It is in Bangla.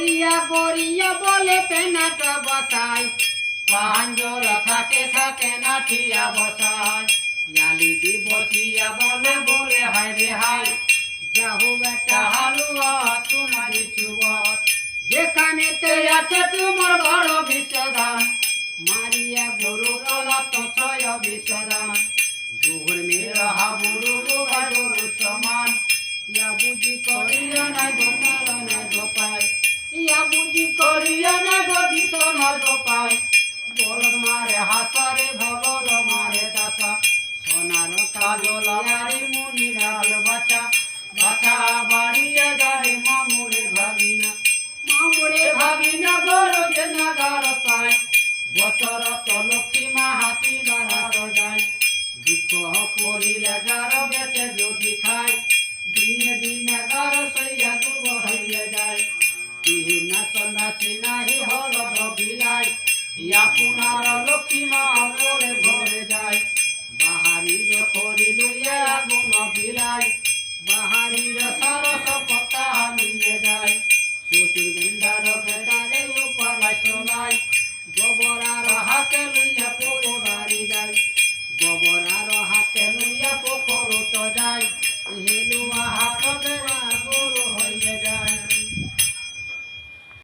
গড়িয়া গড়িয়া বলে পেনাটা বসায় পাঞ্জর থাকে থাকে না ঠিয়া বসায় ইয়ালি দি বসিয়া বলে বলে হায় রে হায় যাহু বেটা হালুয়া তোমারি চুবত যেখানেতে আছে তোমার বড় বিষদান মারিয়া গরু তলা তছয় বিষদান দুহুর মেরা হাবুরু গরু সমান ইয়া বুঝি করিয়া না গোপাল না গোপায় ইয়া বুঝি করিয়া না গদিস না গোপায় বলদ মারে হাসারে ভগদ মারে দাসা সোনার কাজল আরে মুনিরাল বাছা বাছা বাড়িয়া যায় মামুরে ভাগিনা গরো যে নাগার পায় বছর তো লক্ষ্মী মা হাতি দাঁড়াত যায় দুঃখ পড়িলে যার বেঁচে যদি খায় দিনে দিনে গার সইয়া দুর্ব হইয়া যায় না সন্ন্যাসী নাহি হল বিলায় ইয়া পুনার লক্ষ্মী মা ঘরে ঘরে যায় বাহারির খড়ি লইয়া গুণ বিলায় বাহারির সরস পতা নিয়ে যায় শ্বশুর গন্ধার বেটারে উপায় চলায় গোবরার হাতে লইয়া